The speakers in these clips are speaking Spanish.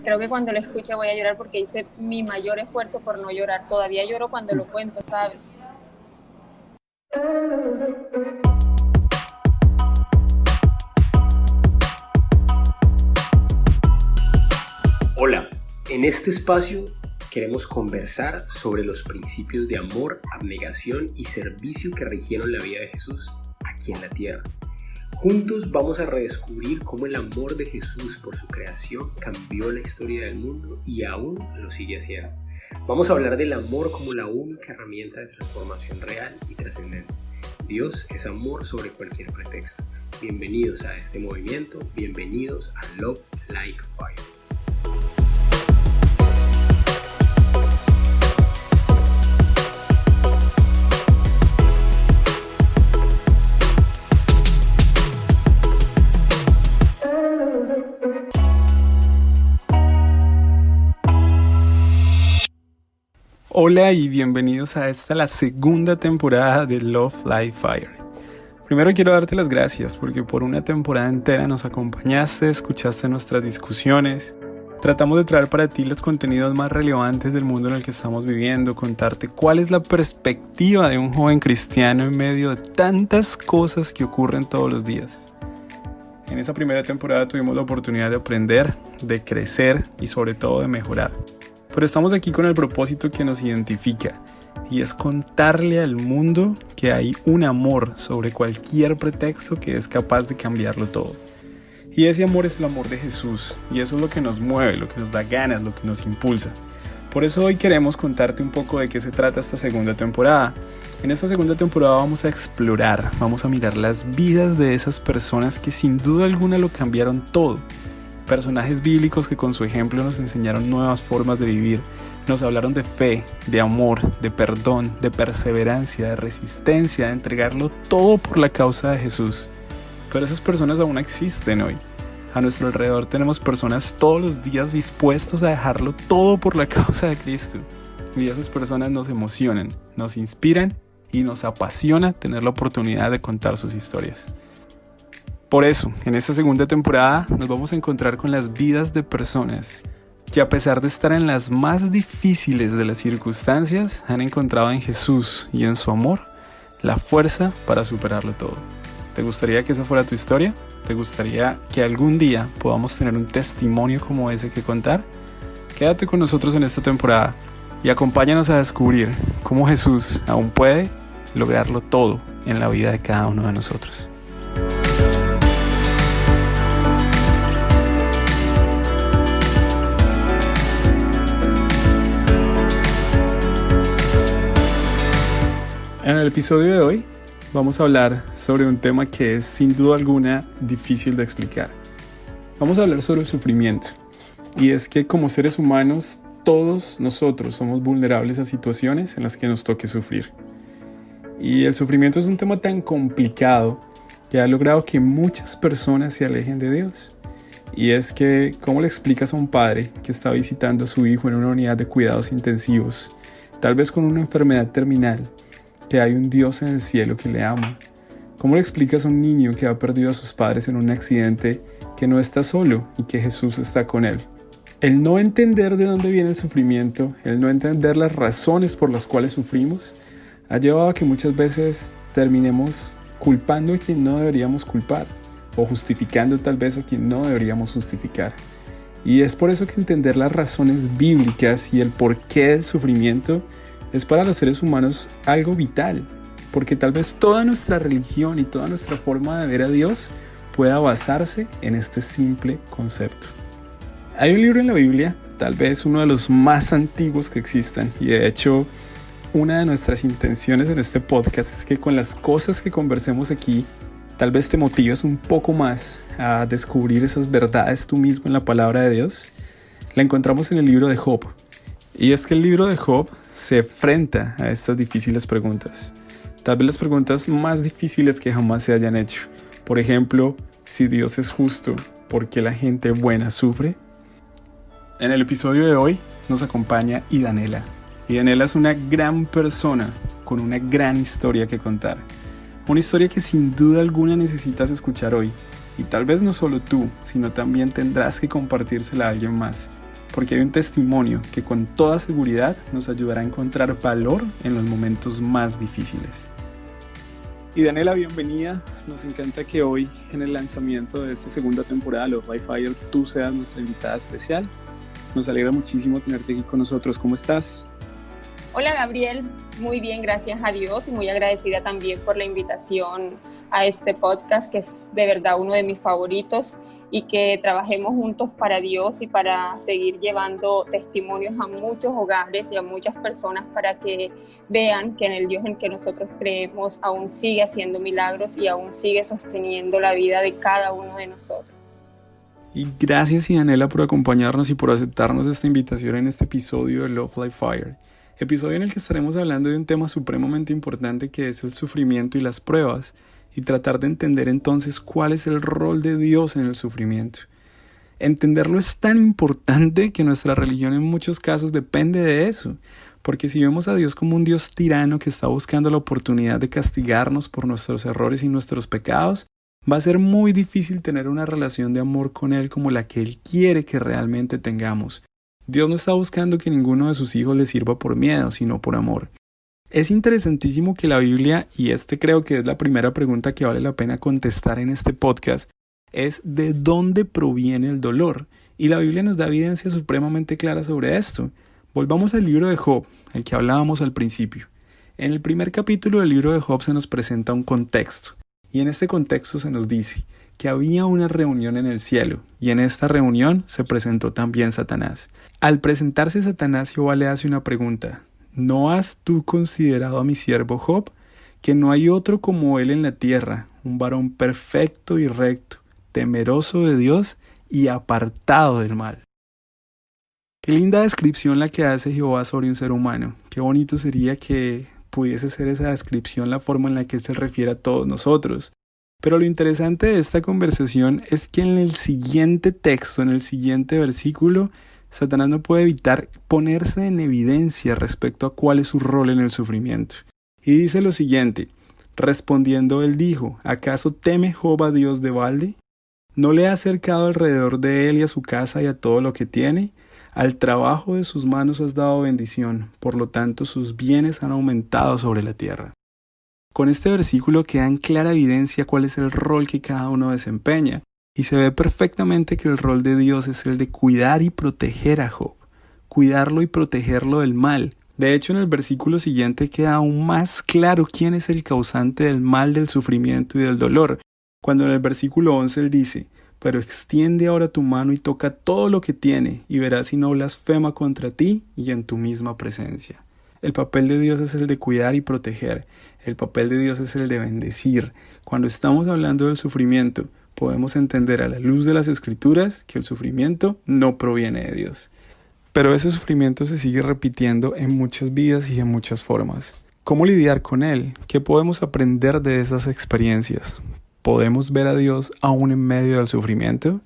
Creo que cuando lo escuche voy a llorar porque hice mi mayor esfuerzo por no llorar. Todavía lloro cuando lo cuento, ¿sabes? Hola, en este espacio queremos conversar sobre los principios de amor, abnegación y servicio que rigieron la vida de Jesús aquí en la tierra. Juntos vamos a redescubrir cómo el amor de Jesús por su creación cambió la historia del mundo y aún lo sigue haciendo. Vamos a hablar del amor como la única herramienta de transformación real y trascendente. Dios es amor sobre cualquier pretexto. Bienvenidos a este movimiento, bienvenidos a Love Like Fire. Hola y bienvenidos a la segunda temporada de Love Like Fire. Primero quiero darte las gracias porque por una temporada entera nos acompañaste, escuchaste nuestras discusiones. Tratamos de traer para ti los contenidos más relevantes del mundo en el que estamos viviendo, contarte cuál es la perspectiva de un joven cristiano en medio de tantas cosas que ocurren todos los días. En esa primera temporada tuvimos la oportunidad de aprender, de crecer y sobre todo de mejorar. Pero estamos aquí con el propósito que nos identifica y es contarle al mundo que hay un amor sobre cualquier pretexto que es capaz de cambiarlo todo. Y ese amor es el amor de Jesús y eso es lo que nos mueve, lo que nos da ganas, lo que nos impulsa. Por eso hoy queremos contarte un poco de qué se trata esta segunda temporada. En esta segunda temporada vamos a explorar, vamos a mirar las vidas de esas personas que sin duda alguna lo cambiaron todo. Personajes bíblicos que con su ejemplo nos enseñaron nuevas formas de vivir, nos hablaron de fe, de amor, de perdón, de perseverancia, de resistencia, de entregarlo todo por la causa de Jesús. Pero esas personas aún existen hoy. A nuestro alrededor tenemos personas todos los días dispuestos a dejarlo todo por la causa de Cristo. Y esas personas nos emocionan, nos inspiran y nos apasiona tener la oportunidad de contar sus historias. Por eso, en esta segunda temporada nos vamos a encontrar con las vidas de personas que a pesar de estar en las más difíciles de las circunstancias, han encontrado en Jesús y en su amor la fuerza para superarlo todo. ¿Te gustaría que esa fuera tu historia? ¿Te gustaría que algún día podamos tener un testimonio como ese que contar? Quédate con nosotros en esta temporada y acompáñanos a descubrir cómo Jesús aún puede lograrlo todo en la vida de cada uno de nosotros. En el episodio de hoy vamos a hablar sobre un tema que es sin duda alguna difícil de explicar. Vamos a hablar sobre el sufrimiento. Y es que como seres humanos, todos nosotros somos vulnerables a situaciones en las que nos toque sufrir. Y el sufrimiento es un tema tan complicado que ha logrado que muchas personas se alejen de Dios. Y es que, ¿cómo le explicas a un padre que está visitando a su hijo en una unidad de cuidados intensivos, tal vez con una enfermedad terminal, que hay un Dios en el cielo que le ama? ¿Cómo le explicas a un niño que ha perdido a sus padres en un accidente que no está solo y que Jesús está con él? El no entender de dónde viene el sufrimiento, el no entender las razones por las cuales sufrimos, ha llevado a que muchas veces terminemos culpando a quien no deberíamos culpar o justificando tal vez a quien no deberíamos justificar. Y es por eso que entender las razones bíblicas y el porqué del sufrimiento es para los seres humanos algo vital, porque tal vez toda nuestra religión y toda nuestra forma de ver a Dios pueda basarse en este simple concepto. Hay un libro en la Biblia, tal vez uno de los más antiguos que existan, y de hecho una de nuestras intenciones en este podcast es que con las cosas que conversemos aquí, tal vez te motives un poco más a descubrir esas verdades tú mismo en la palabra de Dios. La encontramos en el libro de Job. Y es que el libro de Job se enfrenta a estas difíciles preguntas. Tal vez las preguntas más difíciles que jamás se hayan hecho. Por ejemplo, si Dios es justo, ¿por qué la gente buena sufre? En el episodio de hoy nos acompaña Idanela. Idanela es una gran persona con una gran historia que contar. Una historia que sin duda alguna necesitas escuchar hoy. Y tal vez no solo tú, sino también tendrás que compartírsela a alguien más. porque hay un testimonio que con toda seguridad nos ayudará a encontrar valor en los momentos más difíciles. Y Daniela, bienvenida. Nos encanta que hoy, en el lanzamiento de esta segunda temporada de Love Life Fire, tú seas nuestra invitada especial. Nos alegra muchísimo tenerte aquí con nosotros. ¿Cómo estás? Hola Gabriel, muy bien, gracias a Dios y muy agradecida también por la invitación a este podcast que es de verdad uno de mis favoritos y que trabajemos juntos para Dios y para seguir llevando testimonios a muchos hogares y a muchas personas para que vean que en el Dios en que nosotros creemos aún sigue haciendo milagros y aún sigue sosteniendo la vida de cada uno de nosotros. Y gracias, Daniela, por acompañarnos y por aceptarnos esta invitación en este episodio de Love Life Fire. Episodio en el que estaremos hablando de un tema supremamente importante que es el sufrimiento y las pruebas, y tratar de entender entonces cuál es el rol de Dios en el sufrimiento. Entenderlo es tan importante que nuestra religión en muchos casos depende de eso, porque si vemos a Dios como un Dios tirano que está buscando la oportunidad de castigarnos por nuestros errores y nuestros pecados, va a ser muy difícil tener una relación de amor con Él como la que Él quiere que realmente tengamos. Dios no está buscando que ninguno de sus hijos le sirva por miedo, sino por amor. Es interesantísimo que la Biblia, y creo que es la primera pregunta que vale la pena contestar en este podcast, es ¿de dónde proviene el dolor? Y la Biblia nos da evidencia supremamente clara sobre esto. Volvamos al libro de Job, el que hablábamos al principio. En el primer capítulo del libro de Job se nos presenta un contexto, y en este contexto se nos dice que había una reunión en el cielo, y en esta reunión se presentó también Satanás. Al presentarse Satanás, Jehová le hace una pregunta: ¿no has tú considerado a mi siervo Job, que no hay otro como él en la tierra, un varón perfecto y recto, temeroso de Dios y apartado del mal? Qué linda descripción la que hace Jehová sobre un ser humano. Qué bonito sería que pudiese ser esa descripción la forma en la que él se refiere a todos nosotros. Pero lo interesante de esta conversación es que en el siguiente texto, en el siguiente versículo, Satanás no puede evitar ponerse en evidencia respecto a cuál es su rol en el sufrimiento. Y dice lo siguiente: respondiendo él dijo, ¿acaso teme Job a Dios de balde? ¿No le ha acercado alrededor de él y a su casa y a todo lo que tiene? Al trabajo de sus manos has dado bendición, por lo tanto sus bienes han aumentado sobre la tierra. Con este versículo queda en clara evidencia cuál es el rol que cada uno desempeña, y se ve perfectamente que el rol de Dios es el de cuidar y proteger a Job, cuidarlo y protegerlo del mal. De hecho, en el versículo siguiente queda aún más claro quién es el causante del mal, del sufrimiento y del dolor, cuando en el versículo 11 él dice: pero extiende ahora tu mano y toca todo lo que tiene, y verás si no blasfema contra ti y en tu misma presencia. El papel de Dios es el de cuidar y proteger. El papel de Dios es el de bendecir. Cuando estamos hablando del sufrimiento, podemos entender a la luz de las Escrituras que el sufrimiento no proviene de Dios. Pero ese sufrimiento se sigue repitiendo en muchas vidas y en muchas formas. ¿Cómo lidiar con él? ¿Qué podemos aprender de esas experiencias? ¿Podemos ver a Dios aún en medio del sufrimiento?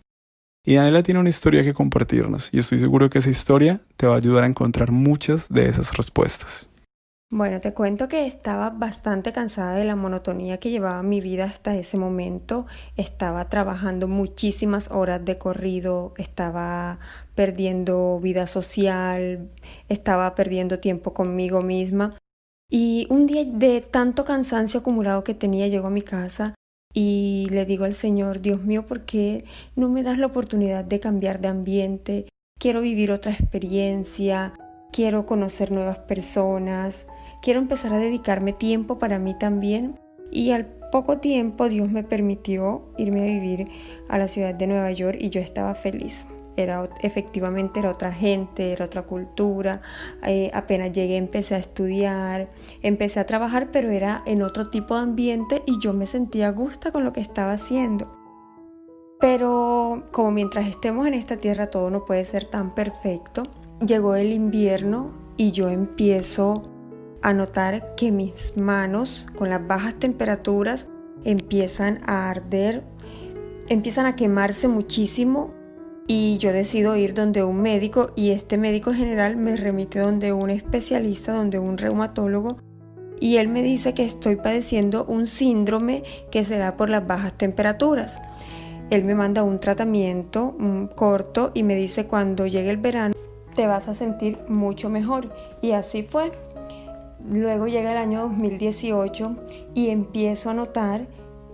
Y Daniela tiene una historia que compartirnos, y estoy seguro que esa historia te va a ayudar a encontrar muchas de esas respuestas. Bueno, te cuento que estaba bastante cansada de la monotonía que llevaba mi vida hasta ese momento. Estaba trabajando muchísimas horas de corrido, estaba perdiendo vida social, estaba perdiendo tiempo conmigo misma. Y un día de tanto cansancio acumulado que tenía, llego a mi casa y le digo al Señor: Dios mío, ¿por qué no me das la oportunidad de cambiar de ambiente? Quiero vivir otra experiencia, quiero conocer nuevas personas, quiero empezar a dedicarme tiempo para mí también. Y al poco tiempo Dios me permitió irme a vivir a la ciudad de Nueva York y yo estaba feliz. Efectivamente era otra gente, era otra cultura. Apenas llegué empecé a estudiar, empecé a trabajar, pero era en otro tipo de ambiente y yo me sentía a gusto con lo que estaba haciendo. Pero como mientras estemos en esta tierra todo no puede ser tan perfecto, llegó el invierno y yo empiezo a notar que mis manos con las bajas temperaturas empiezan a arder, empiezan a quemarse muchísimo. Y yo decido ir donde un médico y este médico general me remite donde un especialista, donde un reumatólogo, y él me dice que estoy padeciendo un síndrome que se da por las bajas temperaturas. Él me manda un tratamiento corto y me dice cuando llegue el verano te vas a sentir mucho mejor. Y así fue. Luego llega el año 2018 y empiezo a notar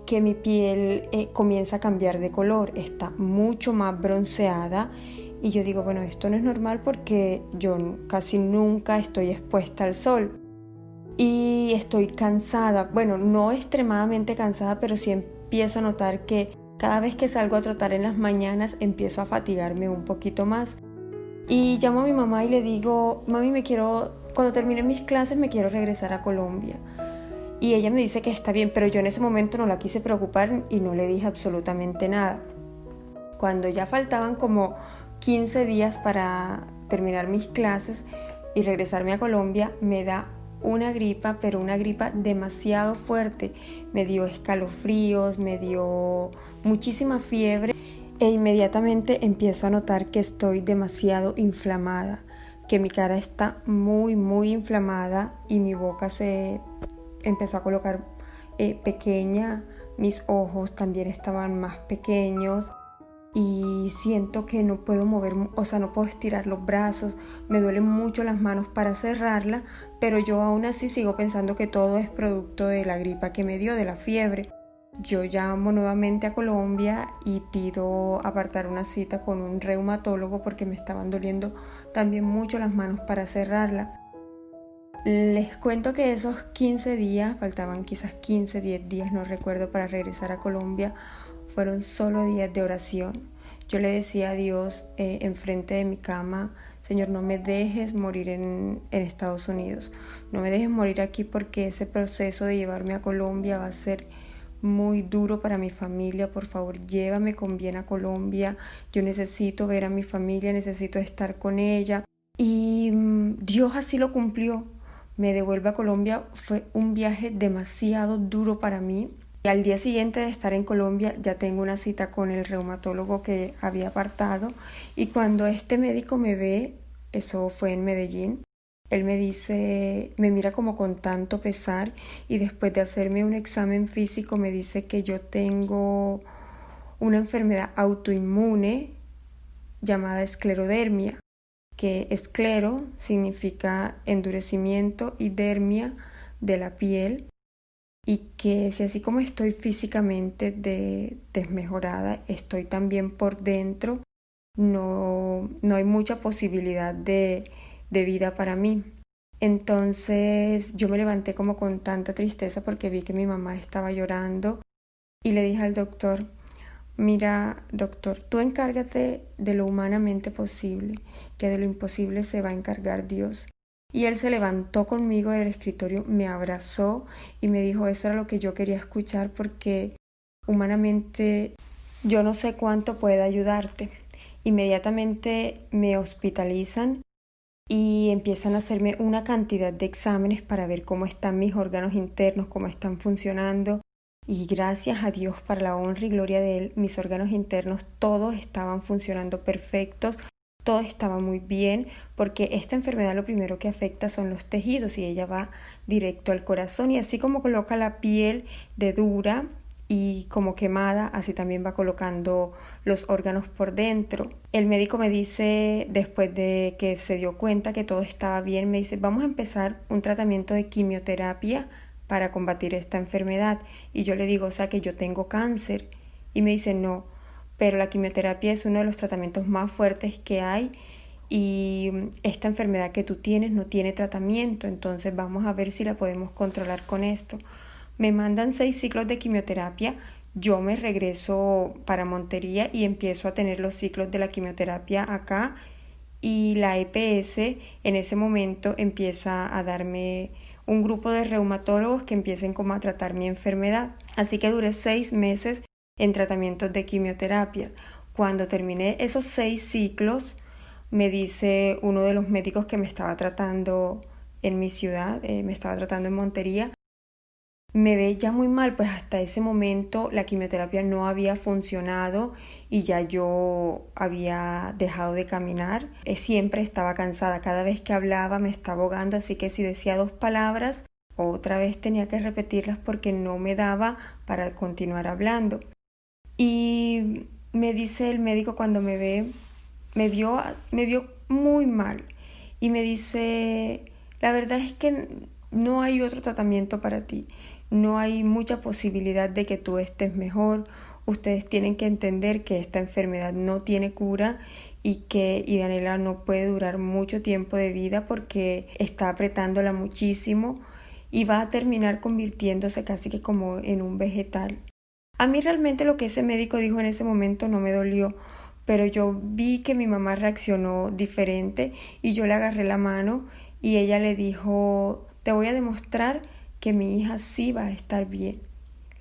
que mi piel comienza a cambiar de color, está mucho más bronceada y yo digo, bueno, esto no es normal porque yo casi nunca estoy expuesta al sol y estoy cansada, bueno, no extremadamente cansada, pero sí empiezo a notar que cada vez que salgo a trotar en las mañanas empiezo a fatigarme un poquito más y llamo a mi mamá y le digo, mami, cuando termine mis clases me quiero regresar a Colombia. Y ella me dice que está bien, pero yo en ese momento no la quise preocupar y no le dije absolutamente nada. Cuando ya faltaban como 15 días para terminar mis clases y regresarme a Colombia, me da una gripa, pero una gripa demasiado fuerte. Me dio escalofríos, me dio muchísima fiebre e inmediatamente empiezo a notar que estoy demasiado inflamada, que mi cara está muy, muy inflamada y mi boca se empezó a colocar pequeña, mis ojos también estaban más pequeños y siento que no puedo mover, o sea, no puedo estirar los brazos, me duelen mucho las manos para cerrarla, pero yo aún así sigo pensando que todo es producto de la gripa que me dio, de la fiebre. Yo llamo nuevamente a Colombia y pido apartar una cita con un reumatólogo porque me estaban doliendo también mucho las manos para cerrarla. Les cuento que esos 15 días, faltaban quizás 15, 10 días, no recuerdo, para regresar a Colombia, fueron solo días de oración. Yo le decía a Dios enfrente de mi cama, Señor, no me dejes morir en Estados Unidos, no me dejes morir aquí porque ese proceso de llevarme a Colombia va a ser muy duro para mi familia, por favor, llévame con bien a Colombia, yo necesito ver a mi familia, necesito estar con ella. Y Dios así lo cumplió. Me devuelve a Colombia, fue un viaje demasiado duro para mí. Y al día siguiente de estar en Colombia ya tengo una cita con el reumatólogo que había apartado y cuando este médico me ve, eso fue en Medellín, él me dice, me mira como con tanto pesar y después de hacerme un examen físico me dice que yo tengo una enfermedad autoinmune llamada esclerodermia, que esclero significa endurecimiento y dermia de la piel y que si así como estoy físicamente desmejorada, estoy también por dentro, no hay mucha posibilidad de vida para mí. Entonces yo me levanté como con tanta tristeza porque vi que mi mamá estaba llorando y le dije al doctor, mira, doctor, tú encárgate de lo humanamente posible, que de lo imposible se va a encargar Dios. Y él se levantó conmigo del escritorio, me abrazó y me dijo, eso era lo que yo quería escuchar porque humanamente yo no sé cuánto puede ayudarte. Inmediatamente me hospitalizan y empiezan a hacerme una cantidad de exámenes para ver cómo están mis órganos internos, cómo están funcionando. Y gracias a Dios, para la honra y gloria de Él, mis órganos internos todos estaban funcionando perfectos, todo estaba muy bien, porque esta enfermedad lo primero que afecta son los tejidos y ella va directo al corazón y así como coloca la piel de dura y como quemada, así también va colocando los órganos por dentro. El médico me dice, después de que se dio cuenta que todo estaba bien, me dice, vamos a empezar un tratamiento de quimioterapia para combatir esta enfermedad. Y yo le digo, o sea que yo tengo cáncer. Y me dice, no, pero la quimioterapia es uno de los tratamientos más fuertes que hay y esta enfermedad que tú tienes no tiene tratamiento, entonces vamos a ver si la podemos controlar con esto. Me mandan 6 ciclos de quimioterapia, yo me regreso para Montería y empiezo a tener los ciclos de la quimioterapia acá y la EPS en ese momento empieza a darme un grupo de reumatólogos que empiecen como a tratar mi enfermedad. Así que duré 6 meses en tratamientos de quimioterapia. Cuando terminé esos 6 ciclos, me dice uno de los médicos que me estaba tratando en mi ciudad, me estaba tratando en Montería, me ve ya muy mal, pues hasta ese momento la quimioterapia no había funcionado y ya yo había dejado de caminar. Siempre estaba cansada, cada vez que hablaba me estaba ahogando, así que si decía 2 palabras, otra vez tenía que repetirlas porque no me daba para continuar hablando. Y me dice el médico cuando me ve, me vio muy mal y me dice, la verdad es que no hay otro tratamiento para ti, no hay mucha posibilidad de que tú estés mejor. Ustedes tienen que entender que esta enfermedad no tiene cura y que Idanela no puede durar mucho tiempo de vida porque está apretándola muchísimo y va a terminar convirtiéndose casi que como en un vegetal. A mí realmente lo que ese médico dijo en ese momento no me dolió, pero yo vi que mi mamá reaccionó diferente y yo le agarré la mano y ella le dijo, te voy a demostrar que mi hija sí va a estar bien,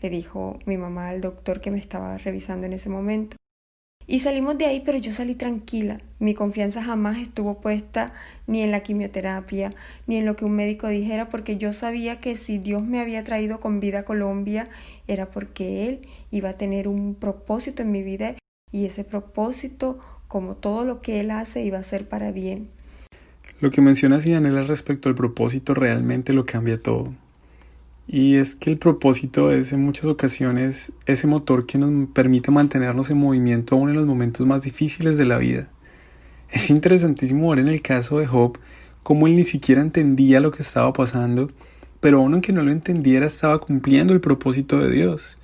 le dijo mi mamá al doctor que me estaba revisando en ese momento. Y salimos de ahí, pero yo salí tranquila. Mi confianza jamás estuvo puesta ni en la quimioterapia, ni en lo que un médico dijera, porque yo sabía que si Dios me había traído con vida a Colombia, era porque Él iba a tener un propósito en mi vida y ese propósito, como todo lo que Él hace, iba a ser para bien. Lo que mencionas, Idanela, respecto al propósito realmente lo cambia todo. Y es que el propósito es en muchas ocasiones ese motor que nos permite mantenernos en movimiento aún en los momentos más difíciles de la vida. Es interesantísimo ver en el caso de Job cómo él ni siquiera entendía lo que estaba pasando, pero aún aunque no lo entendiera estaba cumpliendo el propósito de Dios.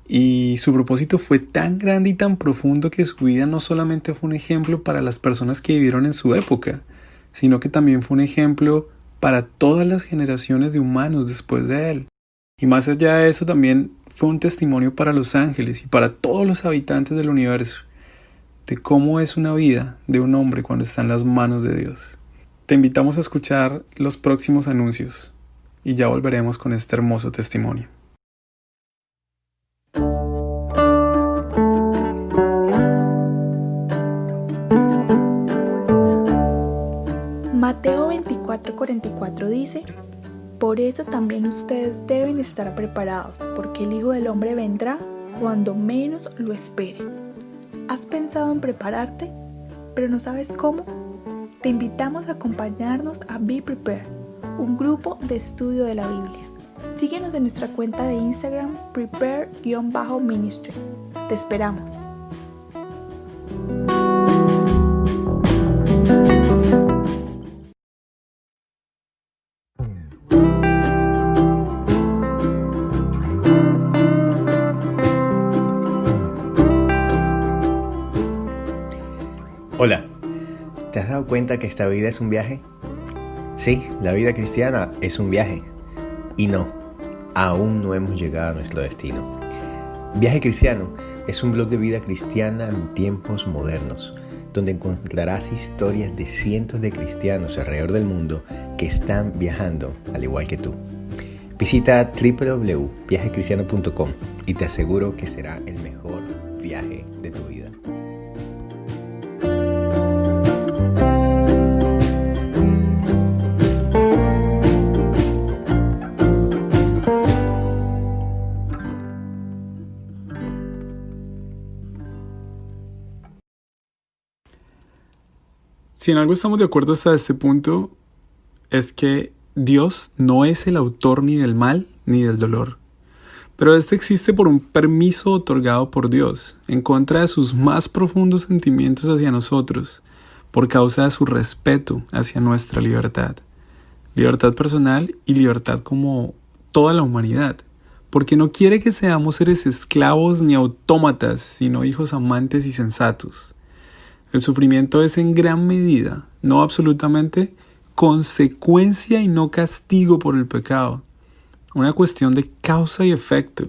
Y su propósito fue tan grande y tan profundo que su vida no solamente fue un ejemplo para las personas que vivieron en su época, sino que también fue un ejemplo para todas las generaciones de humanos después de él. Y más allá de eso también fue un testimonio para los ángeles y para todos los habitantes del universo, de cómo es una vida de un hombre cuando está en las manos de Dios. Te invitamos a escuchar los próximos anuncios y ya volveremos con este hermoso testimonio. Mateo 24:44 dice, por eso también ustedes deben estar preparados, porque el Hijo del Hombre vendrá cuando menos lo espere. ¿Has pensado en prepararte, pero no sabes cómo? Te invitamos a acompañarnos a Be Prepared, un grupo de estudio de la Biblia. Síguenos en nuestra cuenta de Instagram, prepare_ministry. Te esperamos. Hola, ¿te has dado cuenta que esta vida es un viaje? Sí, la vida cristiana es un viaje. Y no, aún no hemos llegado a nuestro destino. Viaje Cristiano es un blog de vida cristiana en tiempos modernos, donde encontrarás historias de cientos de cristianos alrededor del mundo que están viajando al igual que tú. Visita www.viajecristiano.com y te aseguro que será el mejor viaje de tu vida. Si en algo estamos de acuerdo hasta este punto, es que Dios no es el autor ni del mal ni del dolor. Pero este existe por un permiso otorgado por Dios, en contra de sus más profundos sentimientos hacia nosotros, por causa de su respeto hacia nuestra libertad. Libertad personal y libertad como toda la humanidad, porque no quiere que seamos seres esclavos ni autómatas, sino hijos amantes y sensatos. El sufrimiento es en gran medida, no absolutamente, consecuencia y no castigo por el pecado. Una cuestión de causa y efecto.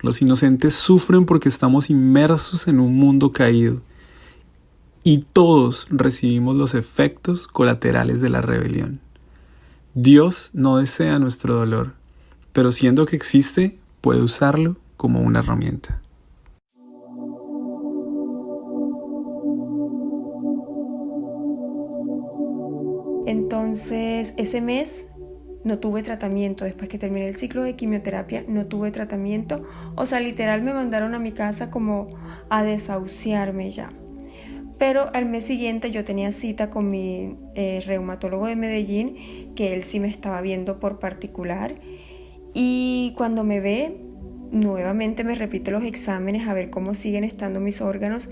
Los inocentes sufren porque estamos inmersos en un mundo caído. Y todos recibimos los efectos colaterales de la rebelión. Dios no desea nuestro dolor, pero siendo que existe, puede usarlo como una herramienta. Entonces, ese mes no tuve tratamiento. Después que terminé el ciclo de quimioterapia, no tuve tratamiento. O sea, literal me mandaron a mi casa como a desahuciarme ya. Pero al mes siguiente yo tenía cita con mi reumatólogo de Medellín, que él sí me estaba viendo por particular. Y cuando me ve, nuevamente me repito los exámenes a ver cómo siguen estando mis órganos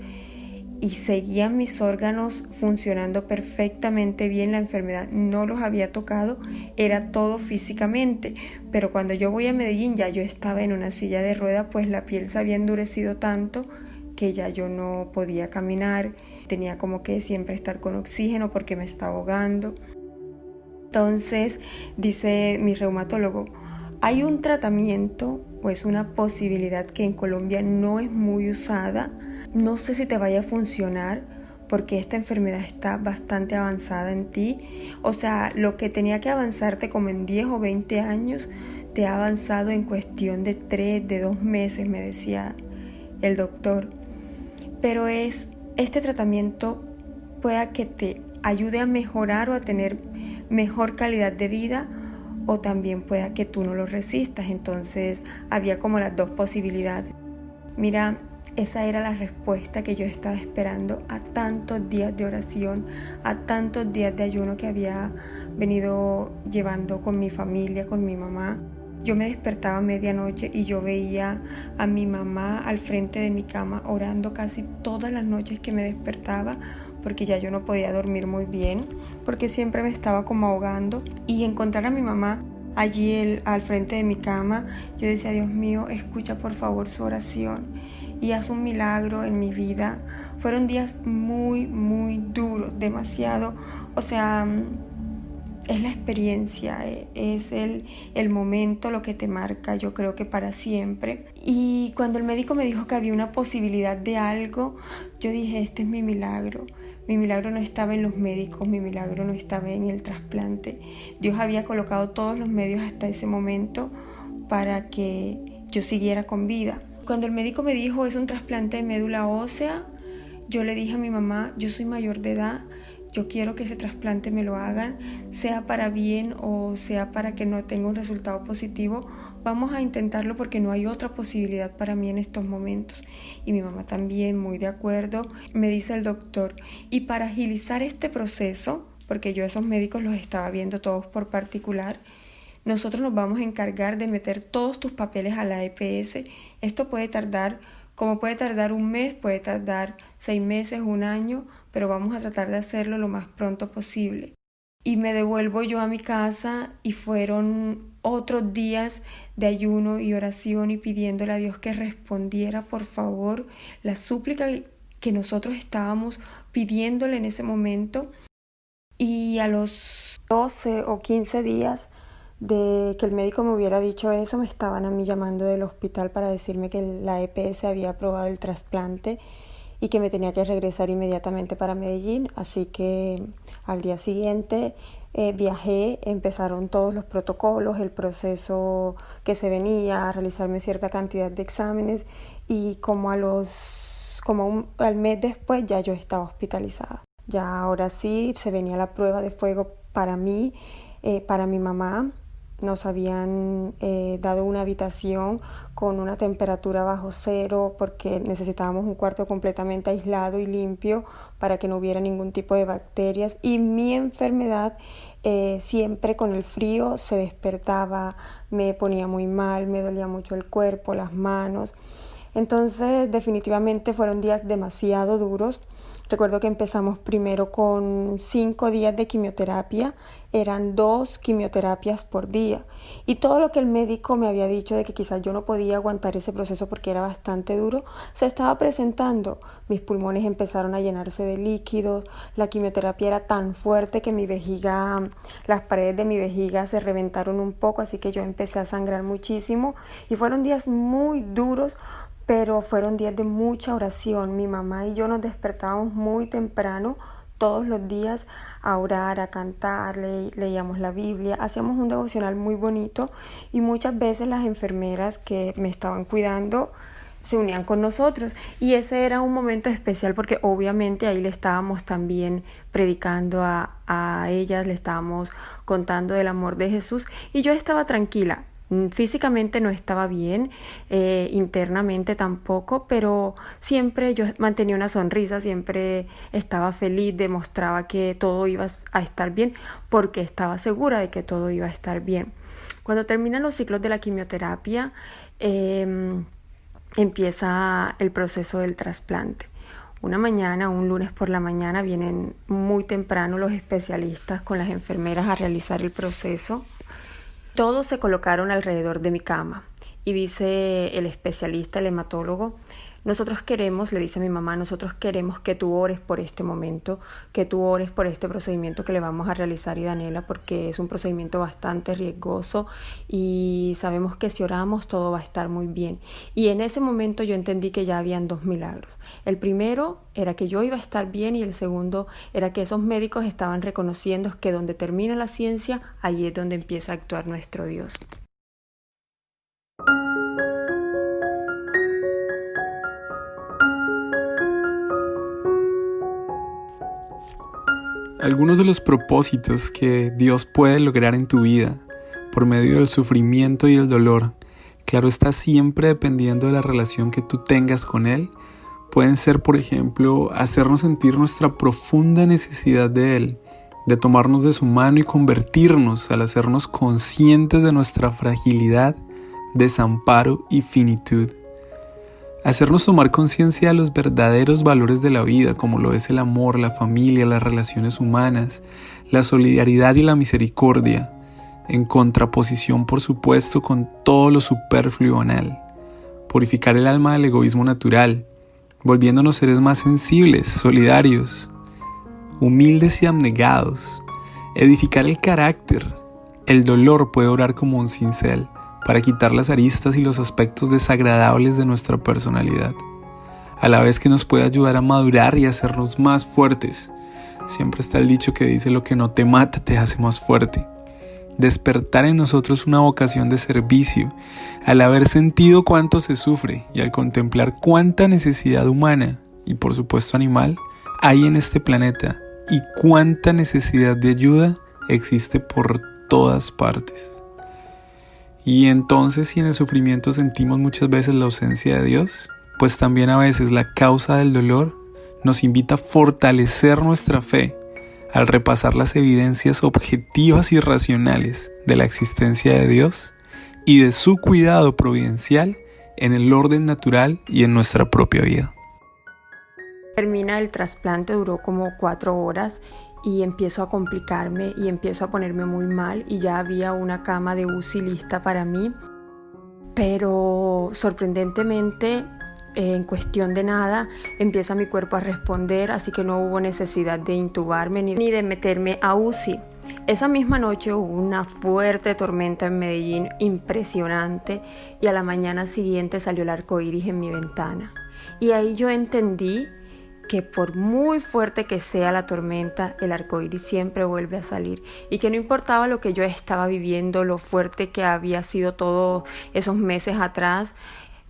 y seguían mis órganos funcionando perfectamente bien, la enfermedad no los había tocado, era todo físicamente, pero cuando yo voy a Medellín ya yo estaba en una silla de ruedas, pues la piel se había endurecido tanto que ya yo no podía caminar, tenía como que siempre estar con oxígeno porque me estaba ahogando. Entonces dice mi reumatólogo, hay un tratamiento o es una posibilidad que en Colombia no es muy usada, no sé si te vaya a funcionar porque esta enfermedad está bastante avanzada en ti. O sea, lo que tenía que avanzarte como en 10 o 20 años, te ha avanzado en cuestión de 3, de 2 meses, me decía el doctor. Pero este tratamiento pueda que te ayude a mejorar o a tener mejor calidad de vida, o también pueda que tú no lo resistas. Entonces había como las dos posibilidades. Mira, esa era la respuesta que yo estaba esperando a tantos días de oración, a tantos días de ayuno que había venido llevando con mi familia, con mi mamá. Yo me despertaba a medianoche y yo veía a mi mamá al frente de mi cama orando casi todas las noches que me despertaba, porque ya yo no podía dormir muy bien, porque siempre me estaba como ahogando. Y encontrar a mi mamá allí al frente de mi cama, yo decía, Dios mío, escucha por favor su oración y haz un milagro en mi vida. Fueron días muy, muy duros, demasiado. O sea, es la experiencia, es el momento lo que te marca, yo creo que para siempre. Y cuando el médico me dijo que había una posibilidad de algo, yo dije, este es mi milagro. Mi milagro no estaba en los médicos, mi milagro no estaba en el trasplante. Dios había colocado todos los medios hasta ese momento para que yo siguiera con vida. Cuando el médico me dijo, es un trasplante de médula ósea, yo le dije a mi mamá, yo soy mayor de edad, yo quiero que ese trasplante me lo hagan, sea para bien o sea para que no tenga un resultado positivo. Vamos a intentarlo porque no hay otra posibilidad para mí en estos momentos. Y mi mamá también, muy de acuerdo. Me dice el doctor, y para agilizar este proceso, porque yo esos médicos los estaba viendo todos por particular, nosotros nos vamos a encargar de meter todos tus papeles a la EPS. Esto puede tardar, como puede tardar un mes, puede tardar 6 meses, un año, pero vamos a tratar de hacerlo lo más pronto posible. Y me devuelvo yo a mi casa y fueron otros días de ayuno y oración y pidiéndole a Dios que respondiera, por favor, la súplica que nosotros estábamos pidiéndole en ese momento. Y a los 12 o 15 días de que el médico me hubiera dicho eso, me estaban a mí llamando del hospital para decirme que la EPS había aprobado el trasplante y que me tenía que regresar inmediatamente para Medellín. Así que al día siguiente viajé, empezaron todos los protocolos, el proceso que se venía, a realizarme cierta cantidad de exámenes y al mes después ya yo estaba hospitalizada. Ya ahora sí se venía la prueba de fuego para mí, para mi mamá. Nos habían dado una habitación con una temperatura bajo cero porque necesitábamos un cuarto completamente aislado y limpio para que no hubiera ningún tipo de bacterias. Y mi enfermedad siempre con el frío se despertaba, me ponía muy mal, me dolía mucho el cuerpo, las manos. Entonces definitivamente fueron días demasiado duros. Recuerdo que empezamos primero con 5 días de quimioterapia, eran 2 quimioterapias por día. Y todo lo que el médico me había dicho de que quizás yo no podía aguantar ese proceso porque era bastante duro, se estaba presentando. Mis pulmones empezaron a llenarse de líquidos, la quimioterapia era tan fuerte que las paredes de mi vejiga se reventaron un poco, así que yo empecé a sangrar muchísimo. Y fueron días muy duros, pero fueron días de mucha oración. Mi mamá y yo nos despertábamos muy temprano todos los días a orar, a cantar, leíamos la Biblia, hacíamos un devocional muy bonito y muchas veces las enfermeras que me estaban cuidando se unían con nosotros y ese era un momento especial porque obviamente ahí le estábamos también predicando a ellas, le estábamos contando del amor de Jesús y yo estaba tranquila. Físicamente no estaba bien, internamente tampoco, pero siempre yo mantenía una sonrisa, siempre estaba feliz, demostraba que todo iba a estar bien porque estaba segura de que todo iba a estar bien. Cuando terminan los ciclos de la quimioterapia, empieza el proceso del trasplante. Una mañana, un lunes por la mañana, vienen muy temprano los especialistas con las enfermeras a realizar el proceso. Todos se colocaron alrededor de mi cama y dice el especialista, el hematólogo, nosotros queremos, le dice a mi mamá, nosotros queremos que tú ores por este momento, que tú ores por este procedimiento que le vamos a realizar a Daniela, porque es un procedimiento bastante riesgoso y sabemos que si oramos todo va a estar muy bien. Y en ese momento yo entendí que ya habían 2 milagros. El primero era que yo iba a estar bien y el segundo era que esos médicos estaban reconociendo que donde termina la ciencia, allí es donde empieza a actuar nuestro Dios. Algunos de los propósitos que Dios puede lograr en tu vida por medio del sufrimiento y el dolor, claro está, siempre dependiendo de la relación que tú tengas con Él, pueden ser, por ejemplo, hacernos sentir nuestra profunda necesidad de Él, de tomarnos de su mano y convertirnos al hacernos conscientes de nuestra fragilidad, desamparo y finitud. Hacernos tomar conciencia de los verdaderos valores de la vida, como lo es el amor, la familia, las relaciones humanas, la solidaridad y la misericordia, en contraposición, por supuesto, con todo lo superfluo y banal. Purificar el alma del egoísmo natural, volviéndonos seres más sensibles, solidarios, humildes y abnegados. Edificar el carácter. El dolor puede orar como un cincel para quitar las aristas y los aspectos desagradables de nuestra personalidad, a la vez que nos puede ayudar a madurar y hacernos más fuertes. Siempre está el dicho que dice: lo que no te mata te hace más fuerte. Despertar en nosotros una vocación de servicio, al haber sentido cuánto se sufre y al contemplar cuánta necesidad humana y por supuesto animal hay en este planeta y cuánta necesidad de ayuda existe por todas partes. Y entonces, si en el sufrimiento sentimos muchas veces la ausencia de Dios, pues también a veces la causa del dolor nos invita a fortalecer nuestra fe al repasar las evidencias objetivas y racionales de la existencia de Dios y de su cuidado providencial en el orden natural y en nuestra propia vida. Termina el trasplante, duró como 4 horas y empiezo a complicarme y empiezo a ponerme muy mal y ya había una cama de UCI lista para mí, pero sorprendentemente en cuestión de nada empieza mi cuerpo a responder, así que no hubo necesidad de intubarme ni de meterme a UCI. Esa misma noche hubo una fuerte tormenta en Medellín, impresionante, y a la mañana siguiente salió el arco iris en mi ventana. Y ahí yo entendí que por muy fuerte que sea la tormenta, el arco iris siempre vuelve a salir y que no importaba lo que yo estaba viviendo, lo fuerte que había sido todos esos meses atrás,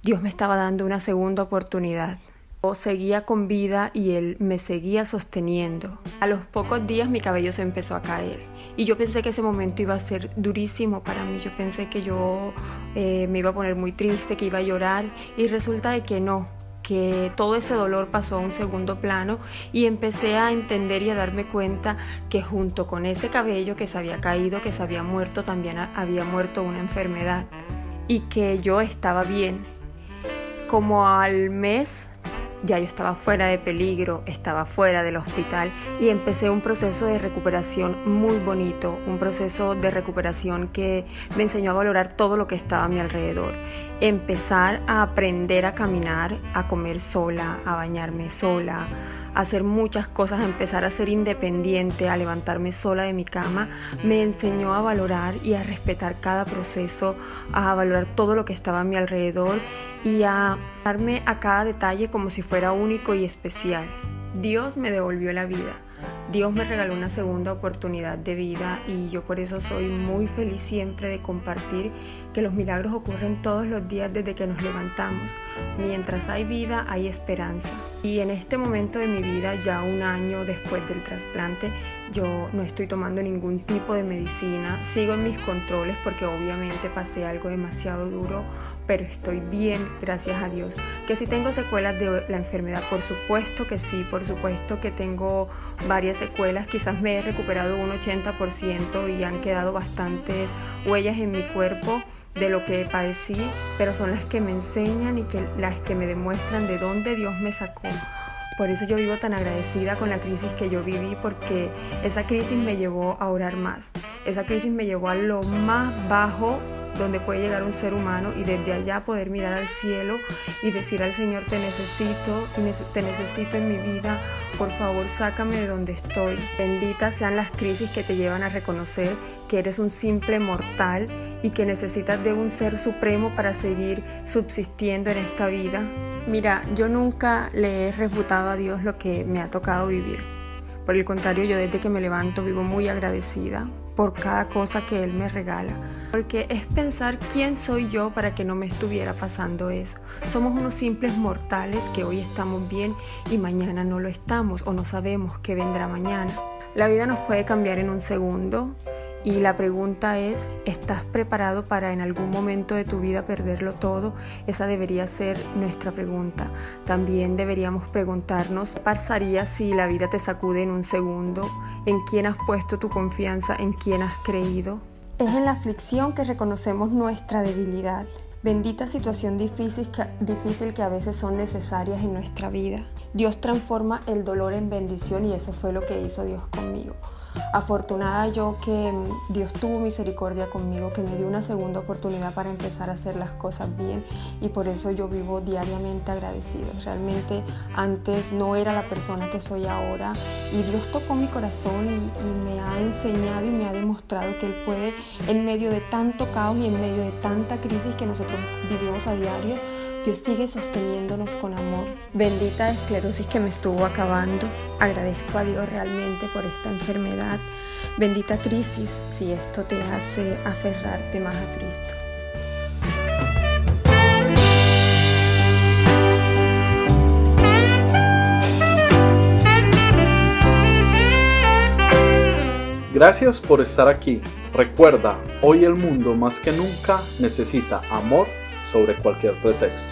Dios me estaba dando una segunda oportunidad. Yo seguía con vida y Él me seguía sosteniendo. A los pocos días mi cabello se empezó a caer y yo pensé que ese momento iba a ser durísimo para mí. Yo pensé que yo me iba a poner muy triste, que iba a llorar, y resulta de que no, que todo ese dolor pasó a un segundo plano y empecé a entender y a darme cuenta que junto con ese cabello que se había caído, que se había muerto, también había muerto una enfermedad y que yo estaba bien. Como al mes ya yo estaba fuera de peligro, estaba fuera del hospital y empecé un proceso de recuperación muy bonito, un proceso de recuperación que me enseñó a valorar todo lo que estaba a mi alrededor. Empezar a aprender a caminar, a comer sola, a bañarme sola, a hacer muchas cosas, a empezar a ser independiente, a levantarme sola de mi cama, me enseñó a valorar y a respetar cada proceso, a valorar todo lo que estaba a mi alrededor y a darme a cada detalle como si fuera único y especial. Dios me devolvió la vida. Dios me regaló una segunda oportunidad de vida y yo por eso soy muy feliz siempre de compartir que los milagros ocurren todos los días desde que nos levantamos. Mientras hay vida, hay esperanza. Y en este momento de mi vida, ya 1 año después del trasplante, yo no estoy tomando ningún tipo de medicina. Sigo en mis controles porque obviamente pasé algo demasiado duro, pero estoy bien, gracias a Dios. Que si tengo secuelas de la enfermedad, por supuesto que sí, por supuesto que tengo varias secuelas. Quizás me he recuperado un 80% y han quedado bastantes huellas en mi cuerpo, de lo que padecí, pero son las que me enseñan y las que me demuestran de dónde Dios me sacó. Por eso yo vivo tan agradecida con la crisis que yo viví, porque esa crisis me llevó a orar más. Esa crisis me llevó a lo más bajo donde puede llegar un ser humano, y desde allá poder mirar al cielo y decir al Señor: te necesito en mi vida, por favor sácame de donde estoy. Benditas sean las crisis que te llevan a reconocer que eres un simple mortal y que necesitas de un ser supremo para seguir subsistiendo en esta vida. Mira, yo nunca le he refutado a Dios lo que me ha tocado vivir. Por el contrario, yo desde que me levanto vivo muy agradecida por cada cosa que Él me regala. Porque es pensar quién soy yo para que no me estuviera pasando eso. Somos unos simples mortales que hoy estamos bien y mañana no lo estamos, o no sabemos qué vendrá mañana. La vida nos puede cambiar en un segundo. Y la pregunta es: ¿estás preparado para en algún momento de tu vida perderlo todo? Esa debería ser nuestra pregunta. También deberíamos preguntarnos: ¿qué pasaría si la vida te sacude en un segundo? ¿En quién has puesto tu confianza? ¿En quién has creído? Es en la aflicción que reconocemos nuestra debilidad. Bendita situación difícil que a veces son necesarias en nuestra vida. Dios transforma el dolor en bendición, y eso fue lo que hizo Dios conmigo. Afortunada yo que Dios tuvo misericordia conmigo, que me dio una segunda oportunidad para empezar a hacer las cosas bien, y por eso yo vivo diariamente agradecido. Realmente antes no era la persona que soy ahora, y Dios tocó mi corazón y me ha enseñado y me ha demostrado que Él puede, en medio de tanto caos y en medio de tanta crisis que nosotros vivimos a diario, Dios sigue sosteniéndonos con amor. Bendita esclerosis que me estuvo acabando. Agradezco a Dios realmente por esta enfermedad. Bendita crisis, si esto te hace aferrarte más a Cristo. Gracias por estar aquí. Recuerda, hoy el mundo más que nunca necesita amor sobre cualquier pretexto.